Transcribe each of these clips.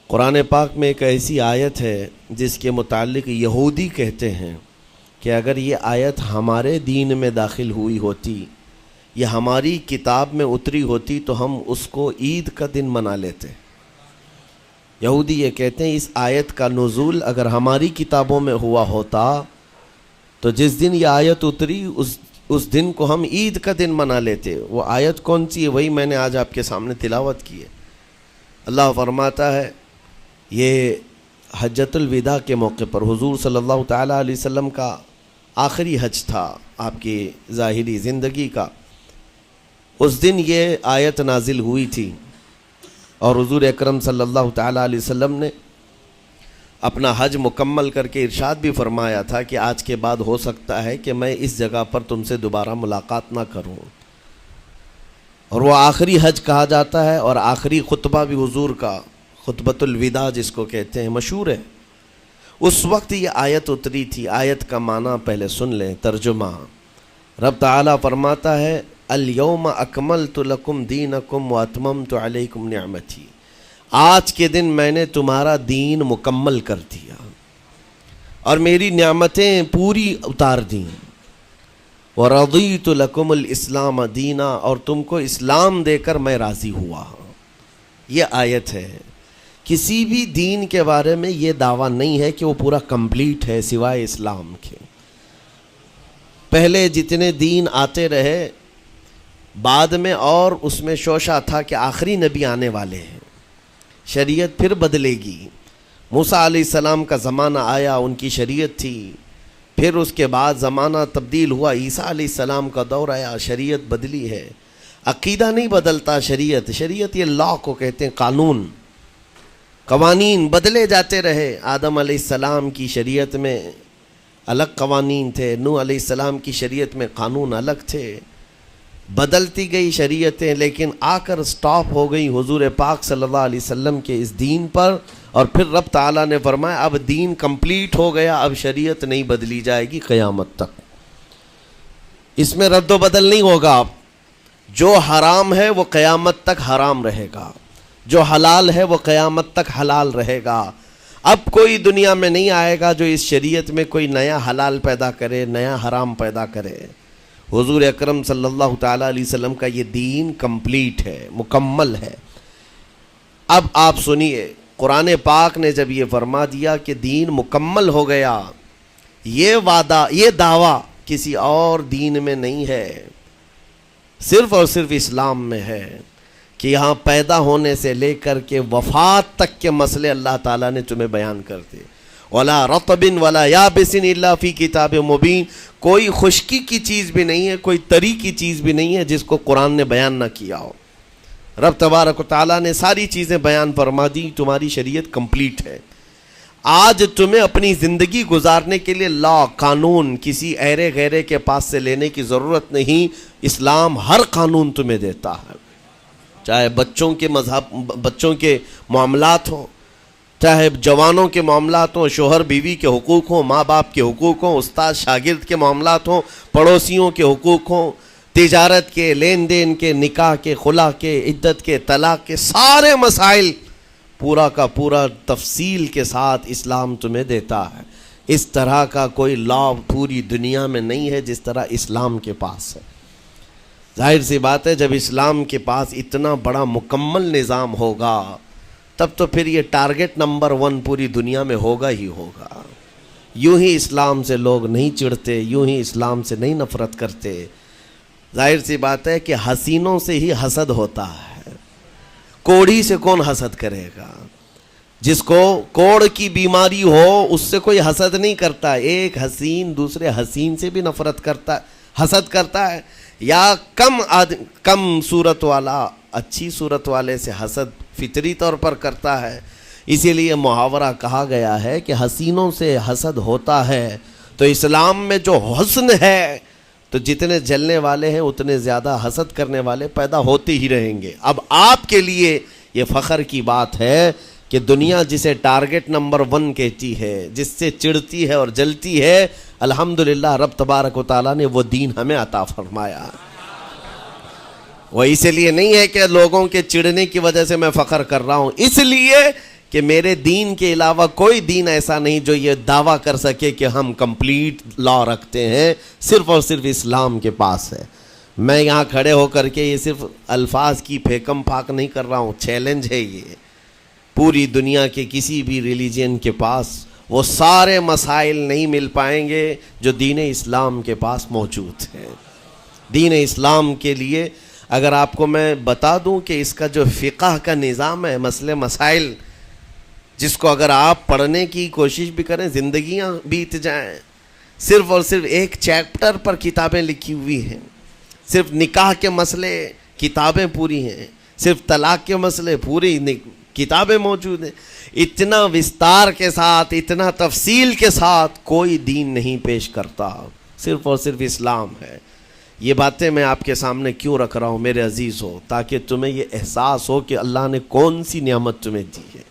قرآن پاک میں ایک ایسی آیت ہے جس کے متعلق یہودی کہتے ہیں کہ اگر یہ آیت ہمارے دین میں داخل ہوئی ہوتی یا ہماری کتاب میں اتری ہوتی تو ہم اس کو عید کا دن منا لیتے۔ یہودی یہ کہتے ہیں اس آیت کا نزول اگر ہماری کتابوں میں ہوا ہوتا تو جس دن یہ آیت اتری اس دن کو ہم عید کا دن منا لیتے۔ وہ آیت کون سی ہے؟ وہی میں نے آج آپ کے سامنے تلاوت کی ہے۔ اللہ فرماتا ہے یہ حجۃ الوداع کے موقع پر حضور صلی اللہ تعالیٰ علیہ وسلم کا آخری حج تھا آپ کی ظاہری زندگی کا۔ اس دن یہ آیت نازل ہوئی تھی اور حضور اکرم صلی اللہ تعالیٰ علیہ وسلم نے اپنا حج مکمل کر کے ارشاد بھی فرمایا تھا کہ آج کے بعد ہو سکتا ہے کہ میں اس جگہ پر تم سے دوبارہ ملاقات نہ کروں۔ اور وہ آخری حج کہا جاتا ہے اور آخری خطبہ بھی حضور کا خطبۃ الوداع جس کو کہتے ہیں مشہور ہے۔ اس وقت یہ آیت اتری تھی۔ آیت کا معنی پہلے سن لیں، ترجمہ۔ رب تعالیٰ فرماتا ہے الیوم اکملت لکم دینکم واتممت علیکم نعمتی، آج کے دن میں نے تمہارا دین مکمل کر دیا اور میری نعمتیں پوری اتار دیں۔ وَرَضِيتُ لَكُمُ الْإِسْلَامَ دِينًا، اور تم کو اسلام دے کر میں راضی ہوا۔ یہ آیت ہے۔ کسی بھی دین کے بارے میں یہ دعویٰ نہیں ہے کہ وہ پورا کمپلیٹ ہے سوائے اسلام کے۔ پہلے جتنے دین آتے رہے بعد میں اور اس میں شوشہ تھا کہ آخری نبی آنے والے ہیں، شریعت پھر بدلے گی۔ موسیٰ علیہ السلام کا زمانہ آیا، ان کی شریعت تھی، پھر اس کے بعد زمانہ تبدیل ہوا، عیسیٰ علیہ السلام کا دور آیا، شریعت بدلی ہے۔ عقیدہ نہیں بدلتا، شریعت یہ لا کو کہتے ہیں، قانون، قوانین بدلے جاتے رہے۔ آدم علیہ السلام کی شریعت میں الگ قوانین تھے، نوح علیہ السلام کی شریعت میں قانون الگ تھے، بدلتی گئی شریعتیں، لیکن آ کر سٹاپ ہو گئی حضور پاک صلی اللہ علیہ وسلم کے اس دین پر۔ اور پھر رب تعالیٰ نے فرمایا اب دین کمپلیٹ ہو گیا، اب شریعت نہیں بدلی جائے گی قیامت تک، اس میں رد و بدل نہیں ہوگا۔ جو حرام ہے وہ قیامت تک حرام رہے گا، جو حلال ہے وہ قیامت تک حلال رہے گا۔ اب کوئی دنیا میں نہیں آئے گا جو اس شریعت میں کوئی نیا حلال پیدا کرے، نیا حرام پیدا کرے۔ حضور اکرم صلی اللہ تعالیٰ علیہ وسلم کا یہ دین کمپلیٹ ہے، مکمل ہے۔ اب آپ سنیے، قرآن پاک نے جب یہ فرما دیا کہ دین مکمل ہو گیا، یہ وعدہ، یہ دعویٰ کسی اور دین میں نہیں ہے، صرف اور صرف اسلام میں ہے کہ یہاں پیدا ہونے سے لے کر کے وفات تک کے مسئلے اللہ تعالیٰ نے تمہیں بیان کر دیے۔ وَلَا رَطْبٍ وَلَا يَابِسٍ إِلَّا فِي كِتَابٍ مُبِينٍ، کوئی خشکی کی چیز بھی نہیں ہے، کوئی تری کی چیز بھی نہیں ہے جس کو قرآن نے بیان نہ کیا ہو۔ رب تبارک و تعالیٰ نے ساری چیزیں بیان فرما دی، تمہاری شریعت کمپلیٹ ہے۔ آج تمہیں اپنی زندگی گزارنے کے لیے لا، قانون کسی ایرے غیرے کے پاس سے لینے کی ضرورت نہیں۔ اسلام ہر قانون تمہیں دیتا ہے، چاہے بچوں کے بچوں کے معاملات ہوں، چاہے جوانوں کے معاملات ہوں، شوہر بیوی کے حقوق ہوں، ماں باپ کے حقوق ہوں، استاد شاگرد کے معاملات ہوں، پڑوسیوں کے حقوق ہوں، تجارت کے، لین دین کے، نکاح کے، خلا کے، عدت کے، طلاق کے، سارے مسائل پورا کا پورا تفصیل کے ساتھ اسلام تمہیں دیتا ہے۔ اس طرح کا کوئی لا پوری دنیا میں نہیں ہے جس طرح اسلام کے پاس ہے۔ ظاہر سی بات ہے جب اسلام کے پاس اتنا بڑا مکمل نظام ہوگا تب تو پھر یہ ٹارگٹ نمبر 1 پوری دنیا میں ہوگا ہی ہوگا۔ یوں ہی اسلام سے لوگ نہیں چڑھتے، یوں ہی اسلام سے نہیں نفرت کرتے۔ ظاہر سی بات ہے کہ حسینوں سے ہی حسد ہوتا ہے، کوڑھی سے کون حسد کرے گا؟ جس کو کوڑ کی بیماری ہو اس سے کوئی حسد نہیں کرتا۔ ایک حسین دوسرے حسین سے بھی نفرت کرتا، حسد کرتا ہے، یا کم صورت والا اچھی صورت والے سے حسد فطری طور پر کرتا ہے۔ اسی لیے محاورہ کہا گیا ہے کہ حسینوں سے حسد ہوتا ہے، تو اسلام میں جو حسن ہے تو جتنے جلنے والے ہیں اتنے زیادہ حسد کرنے والے پیدا ہوتے ہی رہیں گے۔ اب آپ کے لیے یہ فخر کی بات ہے کہ دنیا جسے ٹارگٹ نمبر 1 کہتی ہے، جس سے چڑھتی ہے اور جلتی ہے، الحمدللہ رب تبارک و تعالیٰ نے وہ دین ہمیں عطا فرمایا۔ وہ اس لیے نہیں ہے کہ لوگوں کے چڑھنے کی وجہ سے میں فخر کر رہا ہوں، اس لیے کہ میرے دین کے علاوہ کوئی دین ایسا نہیں جو یہ دعویٰ کر سکے کہ ہم کمپلیٹ لا رکھتے ہیں، صرف اور صرف اسلام کے پاس ہے۔ میں یہاں کھڑے ہو کر کے یہ صرف الفاظ کی پھیکم پھاک نہیں کر رہا ہوں، چیلنج ہے یہ۔ پوری دنیا کے کسی بھی ریلیجن کے پاس وہ سارے مسائل نہیں مل پائیں گے جو دین اسلام کے پاس موجود ہیں۔ دین اسلام کے لیے اگر آپ کو میں بتا دوں کہ اس کا جو فقہ کا نظام ہے، مسئلے مسائل، جس کو اگر آپ پڑھنے کی کوشش بھی کریں زندگیاں بیت جائیں، صرف اور صرف ایک چیپٹر پر کتابیں لکھی ہوئی ہیں، صرف نکاح کے مسئلے کتابیں پوری ہیں، صرف طلاق کے مسئلے پوری کتابیں موجود ہیں۔ اتنا وستار کے ساتھ، اتنا تفصیل کے ساتھ کوئی دین نہیں پیش کرتا، صرف اور صرف اسلام ہے۔ یہ باتیں میں آپ کے سامنے کیوں رکھ رہا ہوں میرے عزیز ہو؟ تاکہ تمہیں یہ احساس ہو کہ اللہ نے کون سی نعمت تمہیں دی ہے۔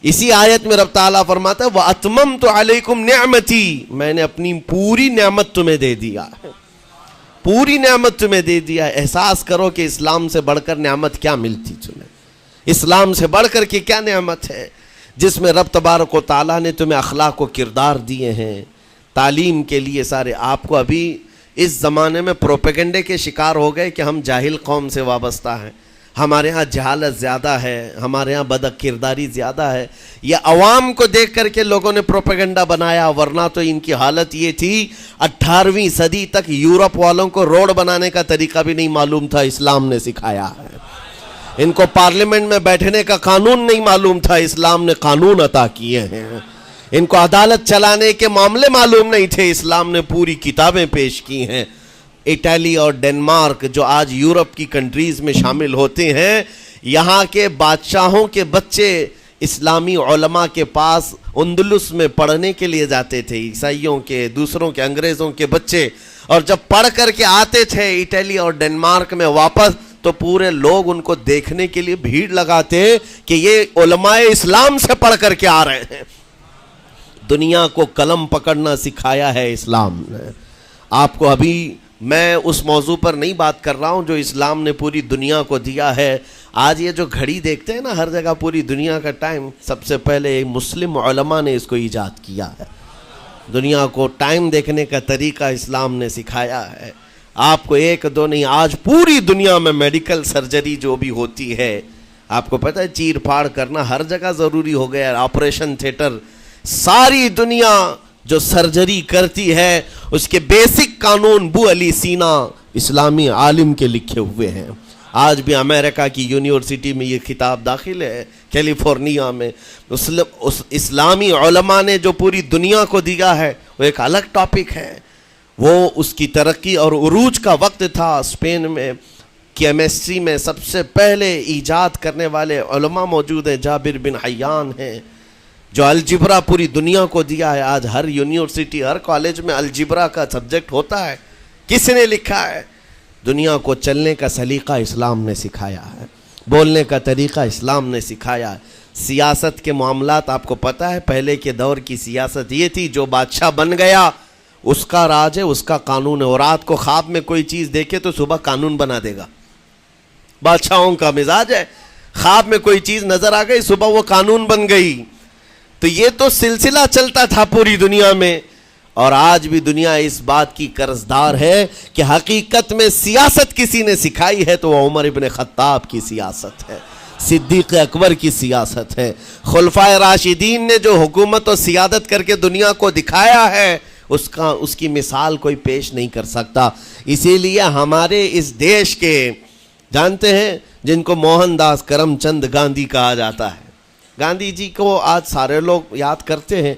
اسی آیت میں رب تعالیٰ فرماتا ہے وَأَتْمَمْتُ عَلَيْكُمْ نِعْمَتِي، میں نے اپنی پوری نعمت تمہیں دے دیا ہے، پوری نعمت تمہیں دے دیا ہے۔ احساس کرو کہ اسلام سے بڑھ کر نعمت کیا ملتی تمہیں، اسلام سے بڑھ کر کے کیا نعمت ہے، جس میں رب تبارک و تعالیٰ نے تمہیں اخلاق و کردار دیے ہیں، تعلیم کے لیے سارے۔ آپ کو ابھی اس زمانے میں پروپیگنڈے کے شکار ہو گئے کہ ہم جاہل قوم سے وابستہ ہیں، ہمارے ہاں جہالت زیادہ ہے، ہمارے ہاں بد کرداری زیادہ ہے۔ یہ عوام کو دیکھ کر کے لوگوں نے پروپیگنڈا بنایا، ورنہ تو ان کی حالت یہ تھی 18ویں صدی تک یورپ والوں کو روڈ بنانے کا طریقہ بھی نہیں معلوم تھا، اسلام نے سکھایا ہے۔ ان کو پارلیمنٹ میں بیٹھنے کا قانون نہیں معلوم تھا، اسلام نے قانون عطا کیے ہیں۔ ان کو عدالت چلانے کے معاملے معلوم نہیں تھے، اسلام نے پوری کتابیں پیش کی ہیں۔ اٹلی اور ڈنمارک جو آج یورپ کی کنٹریز میں شامل ہوتے ہیں، یہاں کے بادشاہوں کے بچے اسلامی علماء کے پاس اندلس میں پڑھنے کے لیے جاتے تھے، عیسائیوں کے، دوسروں کے، انگریزوں کے بچے، اور جب پڑھ کر کے آتے تھے اٹلی اور ڈنمارک میں واپس، تو پورے لوگ ان کو دیکھنے کے لیے بھیڑ لگاتے کہ یہ علماء اسلام سے پڑھ کر کے آ رہے ہیں۔ دنیا کو قلم پکڑنا سکھایا ہے اسلام نے۔ آپ کو ابھی میں اس موضوع پر نہیں بات کر رہا ہوں جو اسلام نے پوری دنیا کو دیا ہے۔ آج یہ جو گھڑی دیکھتے ہیں نا ہر جگہ پوری دنیا کا ٹائم، سب سے پہلے مسلم علماء نے اس کو ایجاد کیا ہے۔ دنیا کو ٹائم دیکھنے کا طریقہ اسلام نے سکھایا ہے۔ آپ کو ایک دو نہیں، آج پوری دنیا میں میڈیکل سرجری جو بھی ہوتی ہے، آپ کو پتہ ہے چیر پھاڑ کرنا ہر جگہ ضروری ہو گیا ہے، آپریشن تھیٹر، ساری دنیا جو سرجری کرتی ہے اس کے بیسک قانون بو علی سینا اسلامی عالم کے لکھے ہوئے ہیں۔ آج بھی امریکہ کی یونیورسٹی میں یہ کتاب داخل ہے، کیلیفورنیا میں۔ اس اسلامی علماء نے جو پوری دنیا کو دیا ہے وہ ایک الگ ٹاپک ہے۔ وہ اس کی ترقی اور عروج کا وقت تھا۔ اسپین میں کیمسٹری میں سب سے پہلے ایجاد کرنے والے علماء موجود ہیں، جابر بن حیان ہیں، جو الجبرا پوری دنیا کو دیا ہے۔ آج ہر یونیورسٹی، ہر کالج میں الجبرا کا سبجیکٹ ہوتا ہے۔ کس نے لکھا ہے؟ دنیا کو چلنے کا سلیقہ اسلام نے سکھایا ہے، بولنے کا طریقہ اسلام نے سکھایا ہے۔ سیاست کے معاملات آپ کو پتہ ہے، پہلے کے دور کی سیاست یہ تھی جو بادشاہ بن گیا اس کا راج ہے، اس کا قانون ہے۔ اور رات کو خواب میں کوئی چیز دیکھے تو صبح قانون بنا دے گا۔ بادشاہوں کا مزاج ہے، خواب میں کوئی چیز نظر آ گئی صبح وہ قانون بن گئی۔ تو یہ تو سلسلہ چلتا تھا پوری دنیا میں، اور آج بھی دنیا اس بات کی قرضدار ہے کہ حقیقت میں سیاست کسی نے سکھائی ہے تو وہ عمر ابن خطاب کی سیاست ہے، صدیق اکبر کی سیاست ہے۔ خلفائے راشدین نے جو حکومت و سیادت کر کے دنیا کو دکھایا ہے اس کی مثال کوئی پیش نہیں کر سکتا۔ اسی لیے ہمارے اس دیش کے جانتے ہیں جن کو موہن داس کرم چند گاندھی کہا جاتا ہے، گاندھی جی کو آج سارے لوگ یاد کرتے ہیں۔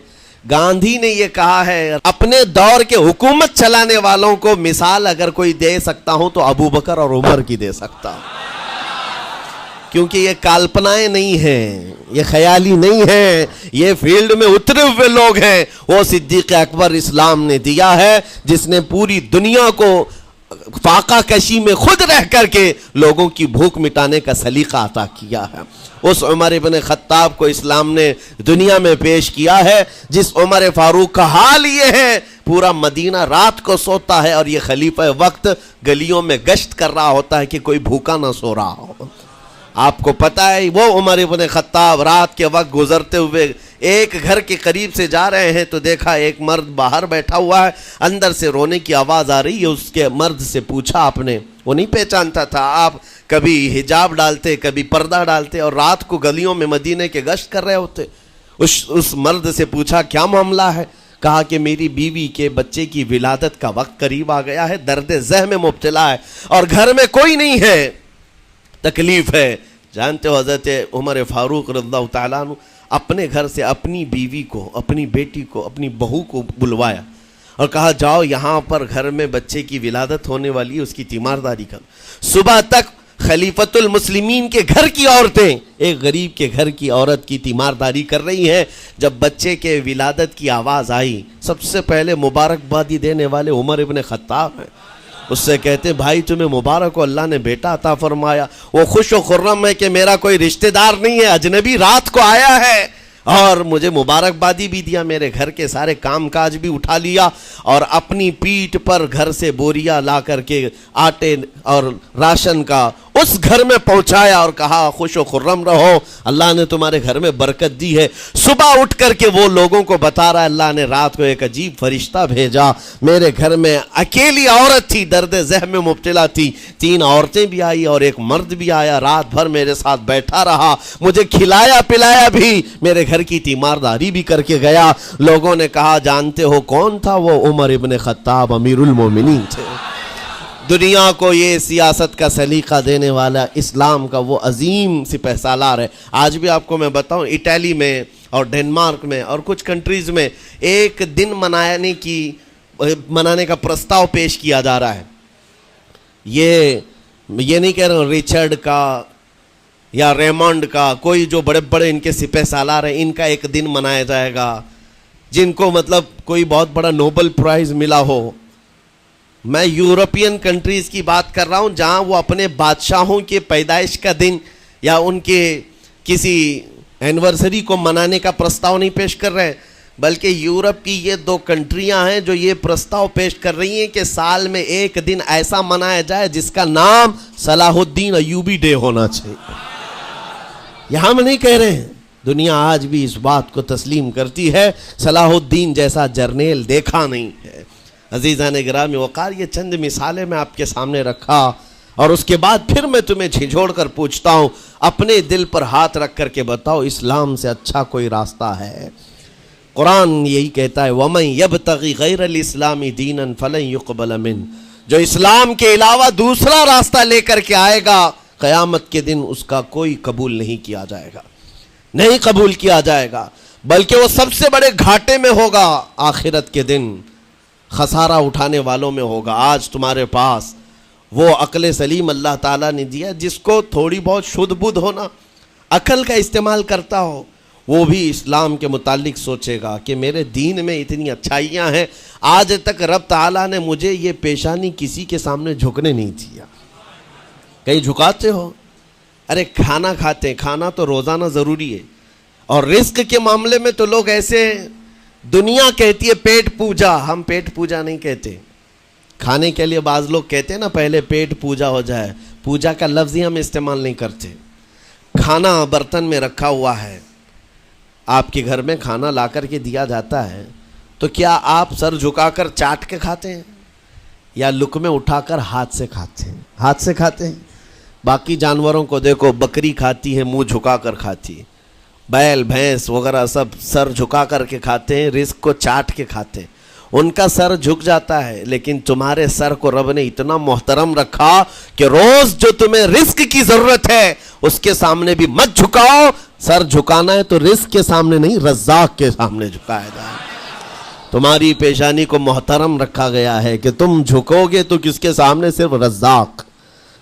گاندھی نے یہ کہا ہے اپنے دور کے حکومت چلانے والوں کو مثال اگر کوئی دے سکتا ہوں تو ابو بکر اور عمر کی دے سکتا ہوں، کیونکہ یہ کالپنائیں نہیں ہیں، یہ خیالی نہیں ہیں، یہ فیلڈ میں اترے ہوئے لوگ ہیں۔ وہ صدیق اکبر اسلام نے دیا ہے جس نے پوری دنیا کو فاقہ کشی میں خود رہ کر کے لوگوں کی بھوک مٹانے کا سلیقہ عطا کیا ہے۔ اس عمر ابن خطاب کو اسلام نے دنیا میں پیش کیا ہے جس عمر فاروق کا حال یہ ہے پورا مدینہ رات کو سوتا ہے اور یہ خلیفہ وقت گلیوں میں گشت کر رہا ہوتا ہے کہ کوئی بھوکا نہ سو رہا ہو۔ آپ کو پتہ ہے وہ عمر ابن خطاب رات کے وقت گزرتے ہوئے ایک گھر کے قریب سے جا رہے ہیں تو دیکھا ایک مرد باہر بیٹھا ہوا ہے, اندر سے رونے کی آواز آ رہی ہے. اس کے مرد سے پوچھا آپ نے, وہ نہیں پہچانتا تھا, آپ کبھی حجاب ڈالتے کبھی پردہ ڈالتے اور رات کو گلیوں میں مدینے کے گشت کر رہے ہوتے. اس مرد سے پوچھا کیا معاملہ ہے؟ کہا کہ میری بیوی کے بچے کی ولادت کا وقت قریب آ گیا ہے, درد ذہ میں مبتلا ہے اور گھر میں کوئی نہیں ہے, تکلیف ہے. جانتے ہو حضرت عمر فاروق رضی اللہ تعالیٰ عنہ اپنے گھر سے اپنی بیوی کو, اپنی بیٹی کو, اپنی بہو کو بلوایا اور کہا جاؤ یہاں پر گھر میں بچے کی ولادت ہونے والی ہے, اس کی تیمارداری کر. صبح تک خلیفۃ المسلمین کے گھر کی عورتیں ایک غریب کے گھر کی عورت کی تیمارداری کر رہی ہیں. جب بچے کے ولادت کی آواز آئی, سب سے پہلے مبارکبادی دینے والے عمر ابن خطاب ہیں. اس سے کہتے ہیں بھائی تمہیں مبارک ہو, اللہ نے بیٹا عطا فرمایا. وہ خوش و خرم ہے کہ میرا کوئی رشتہ دار نہیں ہے, اجنبی رات کو آیا ہے اور مجھے مبارکبادی بھی دیا, میرے گھر کے سارے کام کاج بھی اٹھا لیا اور اپنی پیٹھ پر گھر سے بوریا لا کر کے آٹے اور راشن کا اس گھر میں پہنچایا اور کہا خوش و خرم رہو, اللہ نے تمہارے گھر میں برکت دی ہے. صبح اٹھ کر کے وہ لوگوں کو بتا رہا ہے اللہ نے رات کو ایک عجیب فرشتہ بھیجا, میرے گھر میں اکیلی عورت تھی, درد ذہ میں مبتلا تھی, 3 عورتیں بھی آئی اور ایک مرد بھی آیا, رات بھر میرے ساتھ بیٹھا رہا, مجھے کھلایا پلایا بھی, میرے گھر کی تیمارداری بھی کر کے گیا. لوگوں نے کہا جانتے ہو کون تھا وہ؟ عمر ابن خطاب امیر المومنین تھے. دنیا کو یہ سیاست کا سلیقہ دینے والا اسلام کا وہ عظیم سپہ سالار ہے. آج بھی آپ کو میں بتاؤں اٹلی میں اور ڈنمارک میں اور کچھ کنٹریز میں ایک دن منانے کا پرستاؤ پیش کیا جا رہا ہے. یہ نہیں کہہ رہا ہوں ریچرڈ کا یا ریمانڈ کا, کوئی جو بڑے بڑے ان کے سپہ سالار ہیں ان کا ایک دن منایا جائے گا جن کو مطلب کوئی بہت بڑا نوبل پرائز ملا ہو. میں یورپین کنٹریز کی بات کر رہا ہوں جہاں وہ اپنے بادشاہوں کے پیدائش کا دن یا ان کے کسی اینیورسری کو منانے کا پرستاؤ نہیں پیش کر رہے, بلکہ یورپ کی یہ 2 کنٹریاں ہیں جو یہ پرستاؤ پیش کر رہی ہیں کہ سال میں ایک دن ایسا منایا جائے جس کا نام صلاح الدین ایوبی ڈے ہونا چاہیے. یہ ہم نہیں کہہ رہے ہیں, دنیا آج بھی اس بات کو تسلیم کرتی ہے, صلاح الدین جیسا جرنیل دیکھا نہیں ہے. عزیزان گرامی وقار, یہ چند مثالیں میں آپ کے سامنے رکھا اور اس کے بعد پھر میں تمہیں جھنجھوڑ کر پوچھتا ہوں, اپنے دل پر ہاتھ رکھ کر کے بتاؤ اسلام سے اچھا کوئی راستہ ہے؟ قرآن یہی کہتا ہے وَمَن يَبْتَغِ غَيْرَ الْإِسْلَامِ دِينًا فَلَن يُقْبَلَ مِنْهُ, جو اسلام کے علاوہ دوسرا راستہ لے کر کے آئے گا قیامت کے دن اس کا کوئی قبول نہیں کیا جائے گا, نہیں قبول کیا جائے گا, بلکہ وہ سب سے بڑے گھاٹے میں ہوگا, آخرت کے دن خسارہ اٹھانے والوں میں ہوگا. آج تمہارے پاس وہ عقل سلیم اللہ تعالیٰ نے دیا جس کو تھوڑی بہت شدھ بدھ ہونا, عقل کا استعمال کرتا ہو, وہ بھی اسلام کے متعلق سوچے گا کہ میرے دین میں اتنی اچھائیاں ہیں, آج تک رب تعالیٰ نے مجھے یہ پیشانی کسی کے سامنے جھکنے نہیں دیا. کہیں جھکاتے ہو؟ ارے کھانا کھاتے ہیں, کھانا تو روزانہ ضروری ہے, اور رزق کے معاملے میں تو لوگ ایسے, دنیا کہتی ہے پیٹ پوجا, ہم پیٹ پوجا نہیں کہتے. کھانے کے لیے بعض لوگ کہتے ہیں نا پہلے پیٹ پوجا ہو جائے, پوجا کا لفظ ہی ہم استعمال نہیں کرتے. کھانا برتن میں رکھا ہوا ہے, آپ کے گھر میں کھانا لا کر کے دیا جاتا ہے, تو کیا آپ سر جھکا کر چاٹ کے کھاتے ہیں یا لقمے اٹھا کر ہاتھ سے کھاتے ہیں؟ ہاتھ سے کھاتے ہیں. باقی جانوروں کو دیکھو, بکری کھاتی ہے منہ جھکا کر کھاتی ہے, بیل بھینس وغیرہ سب سر جھکا کر کے کھاتے ہیں, رزق کو چاٹ کے کھاتے ہیں, ان کا سر جھک جاتا ہے. لیکن تمہارے سر کو رب نے اتنا محترم رکھا کہ روز جو تمہیں رزق کی ضرورت ہے اس کے سامنے بھی مت جھکاؤ. سر جھکانا ہے تو رزق کے سامنے نہیں, رزاق کے سامنے جھکایا جائے. تمہاری پیشانی کو محترم رکھا گیا ہے کہ تم جھکو گے تو کس کے سامنے؟ صرف رزاق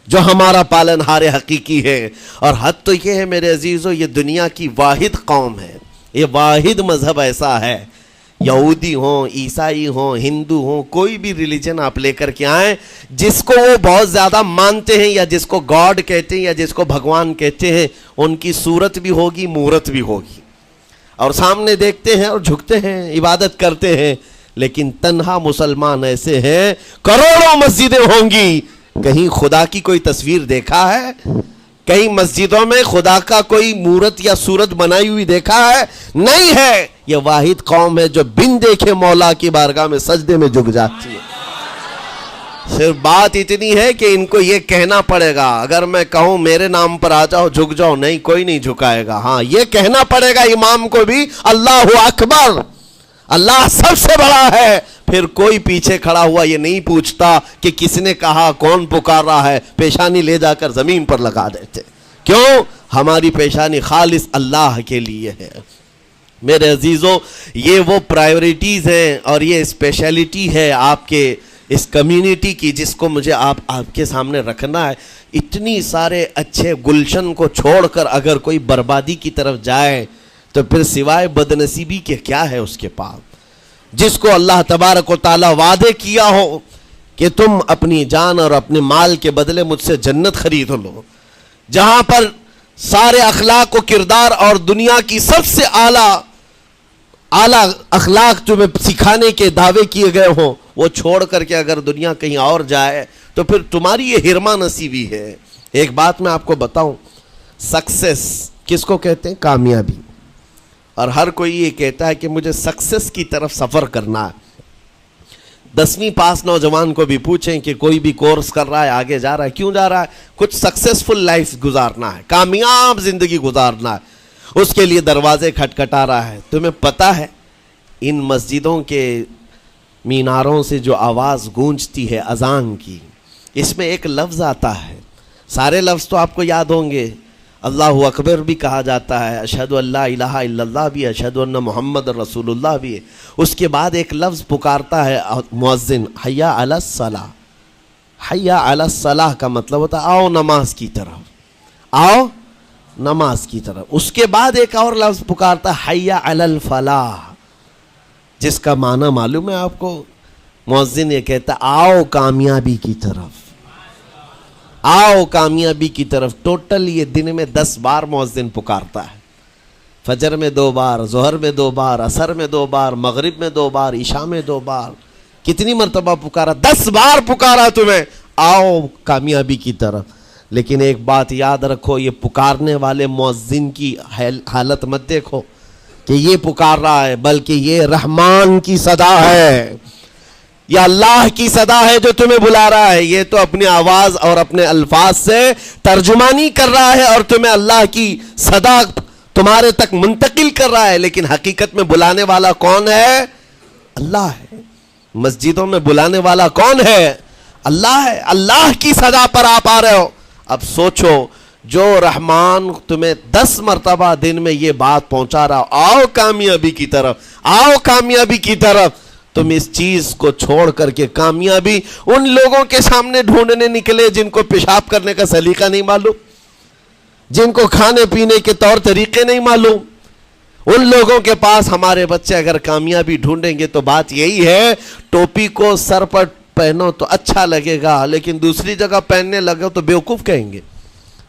جو ہمارا پالن ہار حقیقی ہے. اور حد تو یہ ہے میرے عزیزو, یہ دنیا کی واحد قوم ہے, یہ واحد مذہب ایسا ہے, یہودی ہوں, عیسائی ہوں, ہندو ہوں, کوئی بھی ریلیجن آپ لے کر کے آئیں, جس کو وہ بہت زیادہ مانتے ہیں یا جس کو گاڈ کہتے ہیں یا جس کو بھگوان کہتے ہیں, ان کی صورت بھی ہوگی, مورت بھی ہوگی, اور سامنے دیکھتے ہیں اور جھکتے ہیں, عبادت کرتے ہیں. لیکن تنہا مسلمان ایسے ہیں, کروڑوں مسجدیں ہوں گی, کہیں خدا کی کوئی تصویر دیکھا ہے؟ کہیں مسجدوں میں خدا کا کوئی مورت یا صورت بنائی ہوئی دیکھا ہے؟ نہیں ہے. یہ واحد قوم ہے جو بن دیکھے مولا کی بارگاہ میں سجدے میں جھک جاتی ہے. صرف بات اتنی ہے کہ ان کو یہ کہنا پڑے گا. اگر میں کہوں میرے نام پر آ جاؤ جھک جاؤ، نہیں، کوئی نہیں جھکائے گا. ہاں یہ کہنا پڑے گا امام کو بھی اللہ اکبر، اللہ سب سے بڑا ہے. پھر کوئی پیچھے کھڑا ہوا یہ نہیں پوچھتا کہ کس نے کہا، کون پکار رہا ہے. پیشانی لے جا کر زمین پر لگا دیتے. کیوں؟ ہماری پیشانی خالص اللہ کے لیے ہے. میرے عزیزوں، یہ وہ پرائیورٹیز ہیں اور یہ اسپیشلٹی ہے آپ کے اس کمیونٹی کی جس کو مجھے آپ کے سامنے رکھنا ہے. اتنی سارے اچھے گلشن کو چھوڑ کر اگر کوئی بربادی کی طرف جائے تو پھر سوائے بدنصیبی کے کیا ہے اس کے پاس؟ جس کو اللہ تبارک و تعالیٰ وعدے کیا ہو کہ تم اپنی جان اور اپنے مال کے بدلے مجھ سے جنت خرید لو، جہاں پر سارے اخلاق و کردار اور دنیا کی سب سے اعلیٰ اخلاق تمہیں سکھانے کے دعوے کیے گئے ہوں، وہ چھوڑ کر کے اگر دنیا کہیں اور جائے تو پھر تمہاری یہ ہرما نصیبی ہے. ایک بات میں آپ کو بتاؤں، سکسیس کس کو کہتے ہیں؟ کامیابی. اور ہر کوئی یہ کہتا ہے کہ مجھے سکسیس کی طرف سفر کرنا ہے. 10ویں پاس نوجوان کو بھی پوچھیں کہ کوئی بھی کورس کر رہا ہے، آگے جا رہا ہے، کیوں جا رہا ہے؟ کچھ سکسیسفل لائف گزارنا ہے، کامیاب زندگی گزارنا ہے. اس کے لیے دروازے کھٹکھٹا رہا ہے. تمہیں پتہ ہے ان مسجدوں کے میناروں سے جو آواز گونجتی ہے اذان کی، اس میں ایک لفظ آتا ہے. سارے لفظ تو آپ کو یاد ہوں گے. اللہ اکبر بھی کہا جاتا ہے، اشہد ان لا الہ الا اللہ بھی، اشہد ان محمد رسول اللہ بھی ہے. اس کے بعد ایک لفظ پکارتا ہے مؤذن، حی علی الصلاۃ. حی علی الصلاۃ کا مطلب ہوتا ہے آؤ نماز کی طرف، آؤ نماز کی طرف. اس کے بعد ایک اور لفظ پکارتا ہے حی علی الفلاح، جس کا معنی معلوم ہے آپ کو؟ مؤذن یہ کہتا ہے آؤ کامیابی کی طرف، آؤ کامیابی کی طرف. ٹوٹل یہ دن میں 10 بار مؤذن پکارتا ہے. فجر میں 2 بار، ظہر میں 2 بار، عصر میں 2 بار، مغرب میں 2 بار، عشاء میں 2 بار. کتنی مرتبہ پکارا؟ 10 بار پکارا تمہیں، آؤ کامیابی کی طرف. لیکن ایک بات یاد رکھو، یہ پکارنے والے مؤذن کی حالت مت دیکھو کہ یہ پکار رہا ہے، بلکہ یہ رحمان کی صدا ہے، یہ اللہ کی صدا ہے جو تمہیں بلا رہا ہے. یہ تو اپنی آواز اور اپنے الفاظ سے ترجمانی کر رہا ہے اور تمہیں اللہ کی صدا تمہارے تک منتقل کر رہا ہے. لیکن حقیقت میں بلانے والا کون ہے؟ اللہ ہے. مسجدوں میں بلانے والا کون ہے؟ اللہ ہے. اللہ کی صدا پر آپ آ رہے ہو. اب سوچو، جو رحمان تمہیں 10 مرتبہ دن میں یہ بات پہنچا رہا، آؤ کامیابی کی طرف، آؤ کامیابی کی طرف، تم اس چیز کو چھوڑ کر کے کامیابی ان لوگوں کے سامنے ڈھونڈنے نکلے جن کو پیشاب کرنے کا سلیقہ نہیں معلوم، جن کو کھانے پینے کے طور طریقے نہیں معلوم. ان لوگوں کے پاس ہمارے بچے اگر کامیابی ڈھونڈیں گے تو بات یہی ہے، ٹوپی کو سر پر پہنو تو اچھا لگے گا، لیکن دوسری جگہ پہننے لگے تو بیوقوف کہیں گے،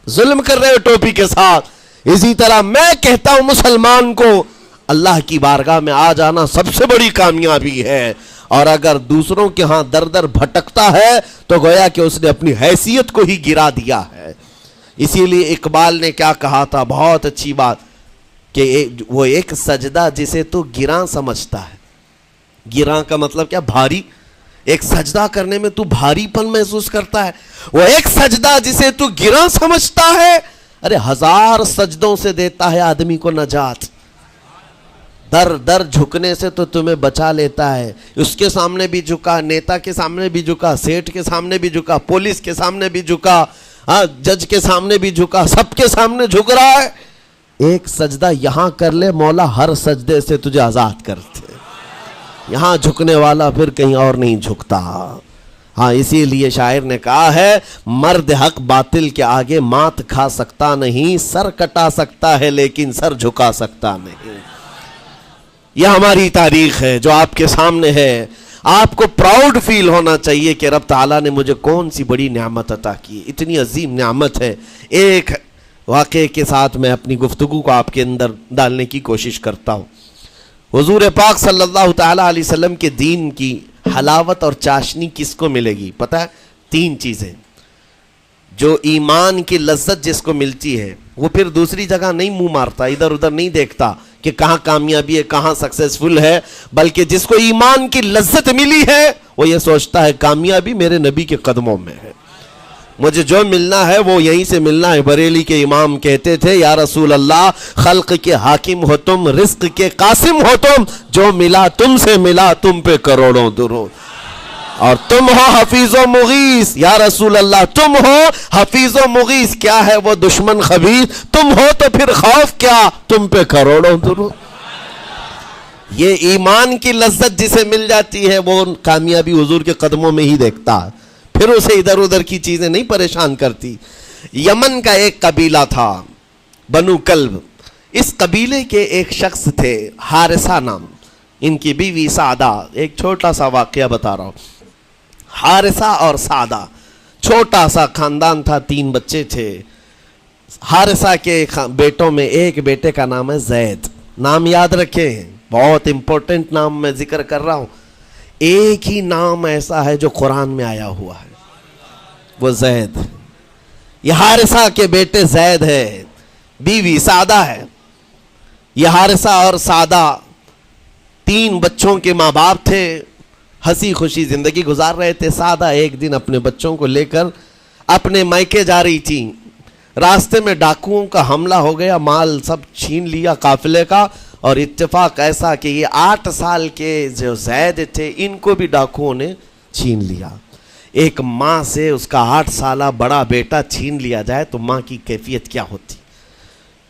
ظلم کر رہے ہو ٹوپی کے ساتھ. اسی طرح میں کہتا ہوں مسلمان کو اللہ کی بارگاہ میں آ جانا سب سے بڑی کامیابی ہے. اور اگر دوسروں کے ہاں در در بھٹکتا ہے تو گویا کہ اس نے اپنی حیثیت کو ہی گرا دیا ہے. اسی لیے اقبال نے کیا کہا تھا، بہت اچھی بات، کہ وہ ایک سجدہ جسے تو گراں سمجھتا ہے. گراں کا مطلب کیا؟ بھاری. ایک سجدہ کرنے میں تو بھاری پن محسوس کرتا ہے. وہ ایک سجدہ جسے تو گراں سمجھتا ہے، ارے 1000 سجدوں سے دیتا ہے آدمی کو نجات. در در جھکنے سے تو تمہیں بچا لیتا ہے. اس کے سامنے بھی جھکا، نیتا کے سامنے بھی جھکا، سیٹ کے سامنے بھی جھکا، پولیس کے سامنے بھی جھکا، جج کے سامنے بھی جھکا، سب کے سامنے جھک رہا ہے. ایک سجدہ یہاں کر لے، مولا ہر سجدے سے تجھے آزاد کرتے. یہاں جھکنے والا پھر کہیں اور نہیں جھکتا. ہاں اسی لیے شاعر نے کہا ہے، مرد حق باطل کے آگے مات کھا سکتا نہیں، سر کٹا سکتا ہے لیکن سر جھکا سکتا نہیں. یہ ہماری تاریخ ہے جو آپ کے سامنے ہے. آپ کو پراؤڈ فیل ہونا چاہیے کہ رب تعالیٰ نے مجھے کون سی بڑی نعمت عطا کی. اتنی عظیم نعمت ہے. ایک واقعے کے ساتھ میں اپنی گفتگو کو آپ کے اندر ڈالنے کی کوشش کرتا ہوں. حضور پاک صلی اللہ تعالیٰ علیہ وسلم کے دین کی حلاوت اور چاشنی کس کو ملے گی؟ پتہ ہے 3 چیزیں. جو ایمان کی لذت جس کو ملتی ہے وہ پھر دوسری جگہ نہیں منہ مارتا, ادھر ادھر نہیں دیکھتا کہ کہاں کامیابی ہے, کہاں سکسیسفل ہے, بلکہ جس کو ایمان کی لذت ملی ہے وہ یہ سوچتا ہے کامیابی میرے نبی کے قدموں میں ہے, مجھے جو ملنا ہے وہ یہیں سے ملنا ہے. بریلی کے امام کہتے تھے یا رسول اللہ خلق کے حاکم ہو تم, رزق کے قاسم ہو تم, جو ملا تم سے ملا تم پہ کروڑوں درود, اور تم ہو حفیظ و مغیث. یا رسول اللہ تم ہو حفیظ و مغیث, کیا ہے وہ دشمن خبیث, تم ہو تو پھر خوف کیا, تم پہ کروڑوں درود. یہ ایمان کی لذت جسے مل جاتی ہے وہ کامیابی حضور کے قدموں میں ہی دیکھتا ہے, پھر اسے ادھر ادھر کی چیزیں نہیں پریشان کرتی. یمن کا ایک قبیلہ تھا بنو کلب, اس قبیلے کے ایک شخص تھے حارثہ نام, ان کی بیوی سعدہ. ایک چھوٹا سا واقعہ بتا رہا ہوں. حارثہ اور سعدہ چھوٹا سا خاندان تھا, 3 بچے تھے. حارثہ کے بیٹوں میں ایک بیٹے کا نام ہے زید, نام یاد رکھیں, بہت امپورٹنٹ نام میں ذکر کر رہا ہوں. ایک ہی نام ایسا ہے جو قرآن میں آیا ہوا ہے, وہ زید. یہ حارثہ کے بیٹے زید ہے, بیوی سعدہ ہے. یہ حارثہ اور سعدہ 3 بچوں کے ماں باپ تھے, ہنسی خوشی زندگی گزار رہے تھے. سعدہ ایک دن اپنے بچوں کو لے کر اپنے میکے جا رہی تھی, راستے میں ڈاکوؤں کا حملہ ہو گیا, مال سب چھین لیا قافلے کا, اور اتفاق ایسا کہ یہ 8 سال کے جو زید تھے ان کو بھی ڈاکوؤں نے چھین لیا. ایک ماں سے اس کا 8 سالہ بڑا بیٹا چھین لیا جائے تو ماں کی کیفیت کیا ہوتی.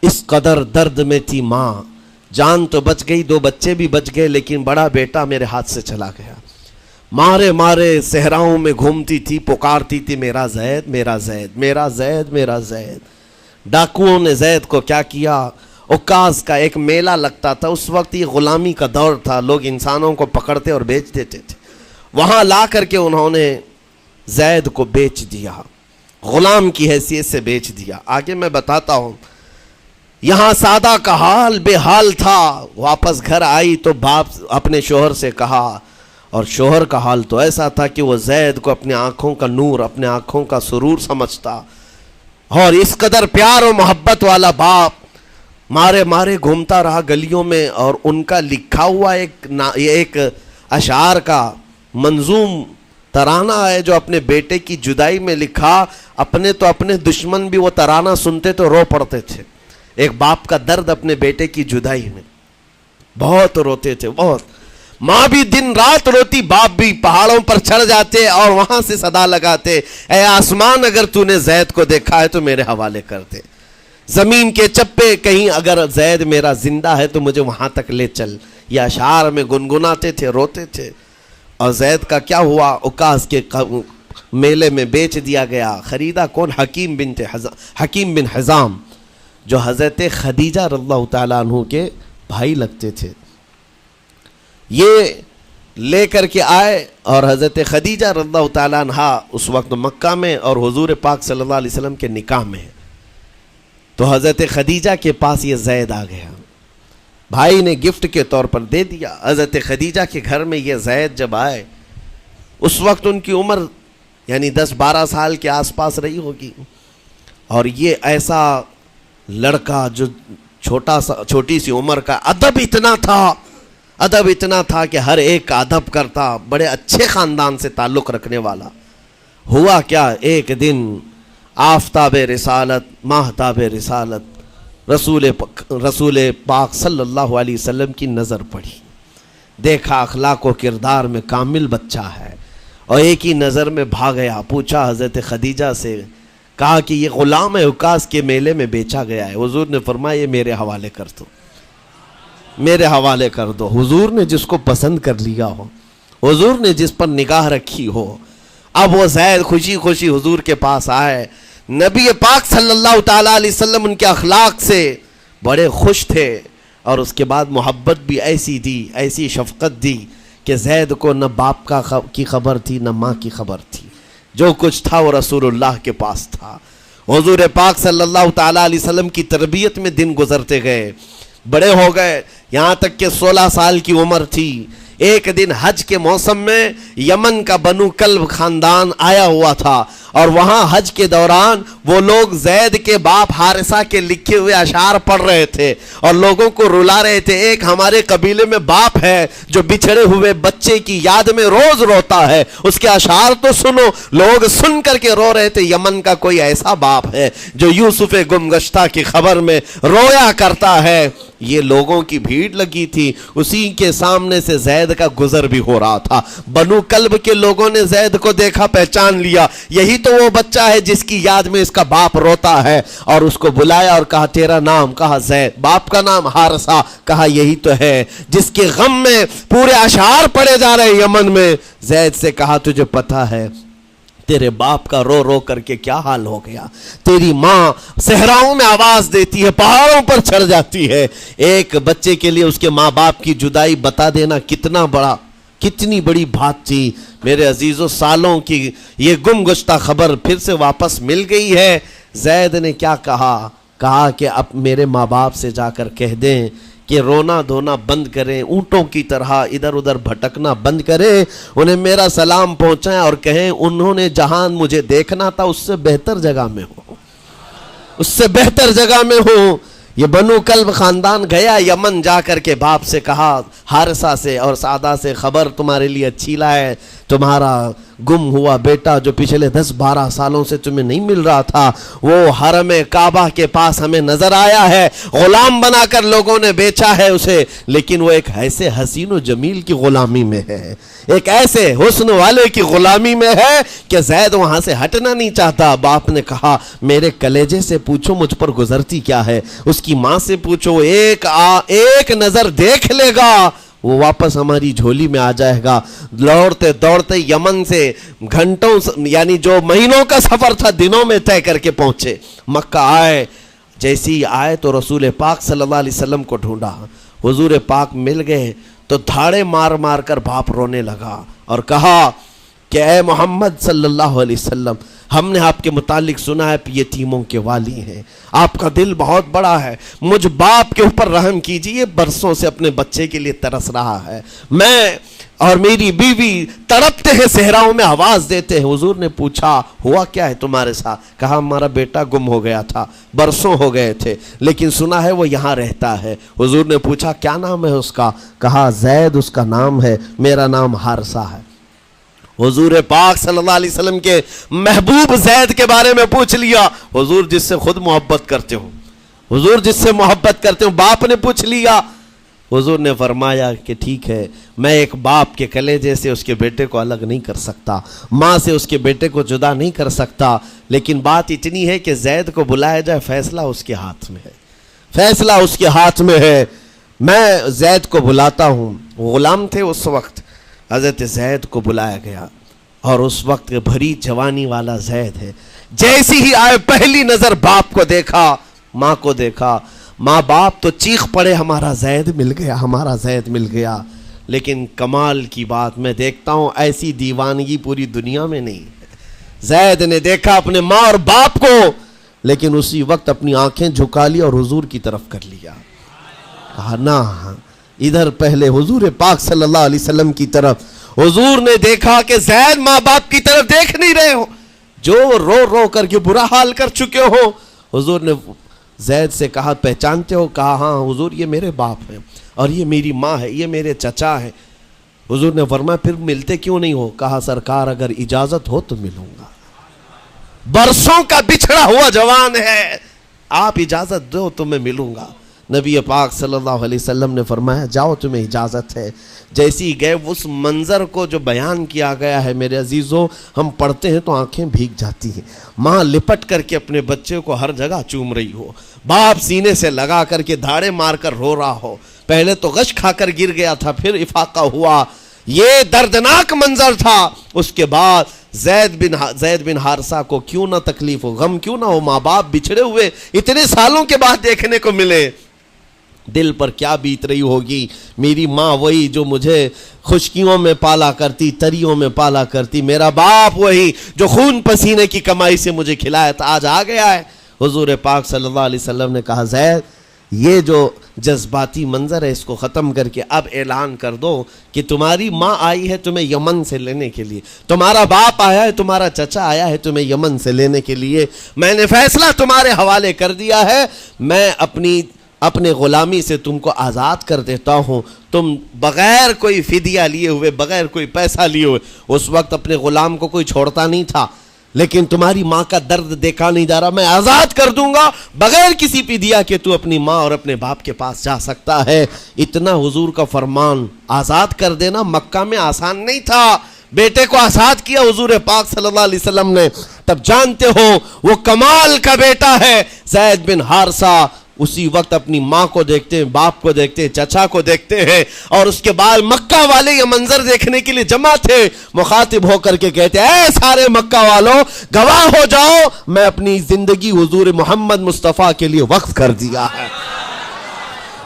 اس قدر درد میں تھی ماں, جان تو بچ گئی, 2 بچے بھی بچ گئے, لیکن بڑا بیٹا میرے ہاتھ سے چلا گیا. مارے مارے صحراؤں میں گھومتی تھی, پکارتی تھی میرا زید میرا زید میرا زید میرا زید. ڈاکوؤں نے زید کو کیا کیا, عکاظ کا ایک میلہ لگتا تھا, اس وقت یہ غلامی کا دور تھا, لوگ انسانوں کو پکڑتے اور بیچ دیتے تھے. وہاں لا کر کے انہوں نے زید کو بیچ دیا, غلام کی حیثیت سے بیچ دیا. آگے میں بتاتا ہوں. یہاں سعدہ کا حال بے حال تھا, واپس گھر آئی تو باپ اپنے شوہر سے کہا, اور شوہر کا حال تو ایسا تھا کہ وہ زید کو اپنے آنکھوں کا نور, اپنے آنکھوں کا سرور سمجھتا, اور اس قدر پیار و محبت والا باپ مارے مارے گھومتا رہا گلیوں میں. اور ان کا لکھا ہوا ایک اشعار کا منظوم ترانہ ہے جو اپنے بیٹے کی جدائی میں لکھا. اپنے تو اپنے دشمن بھی وہ ترانہ سنتے تو رو پڑتے تھے. ایک باپ کا درد اپنے بیٹے کی جدائی میں, بہت روتے تھے, بہت. ماں بھی دن رات روتی, باپ بھی پہاڑوں پر چڑھ جاتے اور وہاں سے صدا لگاتے, اے آسمان اگر تو نے زید کو دیکھا ہے تو میرے حوالے کر دے, زمین کے چپے کہیں اگر زید میرا زندہ ہے تو مجھے وہاں تک لے چل. یہ اشعار میں گنگناتے تھے, روتے تھے. اور زید کا کیا ہوا, عکاظ کے میلے میں بیچ دیا گیا. خریدا کون, حکیم بن حزام, جو حضرت خدیجہ رضی اللہ تعالیٰ عنہ کے بھائی لگتے تھے. یہ لے کر کے آئے اور حضرت خدیجہ رضی اللہ تعالیٰ عنہ اس وقت مکہ میں اور حضور پاک صلی اللہ علیہ وسلم کے نکاح میں. تو حضرت خدیجہ کے پاس یہ زید آ گیا, بھائی نے گفٹ کے طور پر دے دیا. حضرت خدیجہ کے گھر میں یہ زید جب آئے, اس وقت ان کی عمر یعنی 10-12 سال کے آس پاس رہی ہوگی. اور یہ ایسا لڑکا جو چھوٹی سی عمر کا, ادب اتنا تھا کہ ہر ایک کا ادب کرتا, بڑے اچھے خاندان سے تعلق رکھنے والا. ہوا کیا, ایک دن آفتاب رسالت, ماہتاب رسالت رسول پاک صلی اللہ علیہ وسلم کی نظر پڑی. دیکھا اخلاق و کردار میں کامل بچہ ہے, اور ایک ہی نظر میں بھاگ گیا. پوچھا حضرت خدیجہ سے, کہا کہ یہ غلام ہے, عکاظ کے میلے میں بیچا گیا ہے. حضور نے فرمایا یہ میرے حوالے کر دو, میرے حوالے کر دو. حضور نے جس کو پسند کر لیا ہو, حضور نے جس پر نگاہ رکھی ہو. اب وہ زید خوشی خوشی حضور کے پاس آئے. نبی پاک صلی اللہ تعالیٰ علیہ وسلم ان کے اخلاق سے بڑے خوش تھے, اور اس کے بعد محبت بھی ایسی دی, ایسی شفقت دی کہ زید کو نہ باپ کی خبر تھی نہ ماں کی خبر تھی. جو کچھ تھا وہ رسول اللہ کے پاس تھا. حضور پاک صلی اللہ تعالیٰ علیہ وسلم کی تربیت میں دن گزرتے گئے, بڑے ہو گئے, یہاں تک کہ 16 سال کی عمر تھی. ایک دن حج کے موسم میں یمن کا بنو کلب خاندان آیا ہوا تھا, اور وہاں حج کے دوران وہ لوگ زید کے باپ حارثہ کے لکھے ہوئے اشعار پڑھ رہے تھے اور لوگوں کو رلا رہے تھے. ایک ہمارے قبیلے میں باپ ہے جو بچھڑے ہوئے بچے کی یاد میں روز روتا ہے, اس کے اشعار تو سنو. لوگ سن کر کے رو رہے تھے, یمن کا کوئی ایسا باپ ہے جو یوسف گمگشتہ کی خبر میں رویا کرتا ہے. یہ لوگوں کی بھیڑ لگی تھی, اسی کے سامنے سے زید کا گزر بھی ہو رہا تھا. بنو کلب کے لوگوں نے زید کو دیکھا, پہچان لیا, یہی تو وہ بچہ ہے جس کی یاد میں اس کا باپ روتا ہے, اور اس کو بلایا اور کہا تیرا نام؟ کہا زید. باپ کا نام حارثہ. کہا یہی تو ہے جس کے غم میں پورے اشعار پڑے جا رہے یمن میں. زید سے کہا تجھے پتہ ہے تیرے باپ کا رو رو کر کے کیا حال ہو گیا؟ تیری ماں صحراؤں میں آواز دیتی ہے, پہاڑوں پر چڑھ جاتی ہے. ایک بچے کے لیے اس کے ماں باپ کی جدائی بتا دینا کتنی بڑی بات تھی. میرے عزیزوں, سالوں کی یہ گم گشتہ خبر پھر سے واپس مل گئی ہے. زید نے کیا کہا کہ اب میرے ماں باپ سے جا کر کہہ دیں کہ رونا دھونا بند کریں, اونٹوں کی طرح ادھر ادھر بھٹکنا بند کریں, انہیں میرا سلام پہنچائیں اور کہیں انہوں نے جہاں مجھے دیکھنا تھا اس سے بہتر جگہ میں ہوں, اس سے بہتر جگہ میں ہوں. یہ بنو کلب خاندان گیا یمن, جا کر کے باپ سے کہا, حارثہ سے اور سعدہ سے, خبر تمہارے لیے اچھی لائے, تمہارا گم ہوا بیٹا جو پچھلے 10-12 سالوں سے تمہیں نہیں مل رہا تھا وہ حرم کعبہ کے پاس ہمیں نظر آیا ہے. غلام بنا کر لوگوں نے بیچا ہے اسے, لیکن وہ ایک ایسے حسین و جمیل کی غلامی میں ہے, ایک ایسے حسن والے کی غلامی میں ہے کہ زید وہاں سے ہٹنا نہیں چاہتا. باپ نے کہا میرے کلیجے سے پوچھو مجھ پر گزرتی کیا ہے, اس کی ماں سے پوچھو, ایک نظر دیکھ لے گا وہ واپس ہماری جھولی میں آ جائے گا. دوڑتے دوڑتے یمن سے گھنٹوں یعنی جو مہینوں کا سفر تھا دنوں میں طے کر کے پہنچے. مکہ آئے, جیسی آئے تو رسول پاک صلی اللہ علیہ وسلم کو ڈھونڈا, حضور پاک مل گئے تو دھاڑے مار مار کر باپ رونے لگا اور کہا کہ اے محمد صلی اللہ علیہ وسلم, ہم نے آپ کے متعلق سنا ہے یتیموں کے والی ہیں, آپ کا دل بہت بڑا ہے, مجھ باپ کے اوپر رحم کیجئے, برسوں سے اپنے بچے کے لیے ترس رہا ہے, میں اور میری بیوی تڑپتے ہیں, صحراؤں میں آواز دیتے ہیں. حضور نے پوچھا ہوا کیا ہے تمہارے ساتھ؟ کہا ہمارا بیٹا گم ہو گیا تھا, برسوں ہو گئے تھے, لیکن سنا ہے وہ یہاں رہتا ہے. حضور نے پوچھا کیا نام ہے اس کا؟ کہا زید اس کا نام ہے, میرا نام حارثہ ہے. حضور پاک صلی اللہ علیہ وسلم کے محبوب زید کے بارے میں پوچھ لیا. حضور جس سے خود محبت کرتے ہو, حضور جس سے محبت کرتے ہو, باپ نے پوچھ لیا. حضور نے فرمایا کہ ٹھیک ہے, میں ایک باپ کے کلیجے سے اس کے بیٹے کو الگ نہیں کر سکتا, ماں سے اس کے بیٹے کو جدا نہیں کر سکتا, لیکن بات اتنی ہے کہ زید کو بلایا جائے, فیصلہ اس کے ہاتھ میں ہے, فیصلہ اس کے ہاتھ میں ہے. میں زید کو بلاتا ہوں. غلام تھے اس وقت, حضرت زید کو بلایا گیا اور اس وقت بھری جوانی والا زید ہے. جیسی ہی آئے پہلی نظر باپ کو دیکھا, ماں کو دیکھا, ماں باپ تو چیخ پڑے ہمارا زید مل گیا, ہمارا زید مل گیا. لیکن کمال کی بات میں دیکھتا ہوں ایسی دیوانگی پوری دنیا میں نہیں ہے. زید نے دیکھا اپنے ماں اور باپ کو, لیکن اسی وقت اپنی آنکھیں جھکا لی اور حضور کی طرف کر لیا. کہا نہ, ادھر پہلے حضور پاک صلی اللہ علیہ وسلم کی طرف. حضور نے دیکھا کہ زید ماں باپ کی طرف دیکھ نہیں رہے ہو, جو رو رو کر کے برا حال کر چکے ہو. حضور نے زید سے کہا پہچانتے ہو؟ کہا ہاں حضور یہ میرے باپ ہیں اور یہ میری ماں ہے, یہ میرے چچا ہیں. حضور نے فرمایا پھر ملتے کیوں نہیں ہو؟ کہا سرکار اگر اجازت ہو تو ملوں گا, برسوں کا بچھڑا ہوا جوان ہے, آپ اجازت دو تو میں ملوں گا. نبی پاک صلی اللہ علیہ وسلم نے فرمایا جاؤ تمہیں اجازت ہے. جیسی گئے اس منظر کو جو بیان کیا گیا ہے میرے عزیزوں, ہم پڑھتے ہیں تو آنکھیں بھیگ جاتی ہیں. ماں لپٹ کر کے اپنے بچے کو ہر جگہ چوم رہی ہو, باپ سینے سے لگا کر کے دھاڑے مار کر رو رہا ہو. پہلے تو غش کھا کر گر گیا تھا, پھر افاقہ ہوا, یہ دردناک منظر تھا. اس کے بعد زید بن حارثہ کو کیوں نہ تکلیف ہو, غم کیوں نہ ہو, ماں باپ بچھڑے ہوئے اتنے سالوں کے بعد دیکھنے کو ملے, دل پر کیا بیت رہی ہوگی. میری ماں وہی جو مجھے خشکیوں میں پالا کرتی, تریوں میں پالا کرتی, میرا باپ وہی جو خون پسینے کی کمائی سے مجھے کھلایا تھا, آج آ گیا ہے. حضور پاک صلی اللہ علیہ وسلم نے کہا زید یہ جو جذباتی منظر ہے اس کو ختم کر کے اب اعلان کر دو کہ تمہاری ماں آئی ہے تمہیں یمن سے لینے کے لیے، تمہارا باپ آیا ہے، تمہارا چچا آیا ہے تمہیں یمن سے لینے کے لیے، میں نے فیصلہ تمہارے حوالے کر دیا ہے، میں اپنے غلامی سے تم کو آزاد کر دیتا ہوں، تم بغیر کوئی فدیہ لیے ہوئے، بغیر کوئی پیسہ لیے ہوئے، اس وقت اپنے غلام کو کوئی چھوڑتا نہیں تھا، لیکن تمہاری ماں کا درد دیکھا نہیں جا رہا، میں آزاد کر دوں گا بغیر کسی فدیہ کے، تو اپنی ماں اور اپنے باپ کے پاس جا سکتا ہے۔ اتنا حضور کا فرمان، آزاد کر دینا مکہ میں آسان نہیں تھا۔ بیٹے کو آزاد کیا حضور پاک صلی اللہ علیہ وسلم نے، تب جانتے ہو وہ کمال کا بیٹا ہے زید بن حارثہ۔ اسی وقت اپنی ماں کو دیکھتے ہیں، باپ کو دیکھتے ہیں، چچا کو دیکھتے ہیں، اور اس کے بعد مکہ والے یہ منظر دیکھنے کے لیے جمع تھے، مخاطب ہو کر کے کہتے ہیں اے سارے مکہ والوں گواہ ہو جاؤ، میں اپنی زندگی حضور محمد مصطفیٰ کے لیے وقف کر دیا ہے،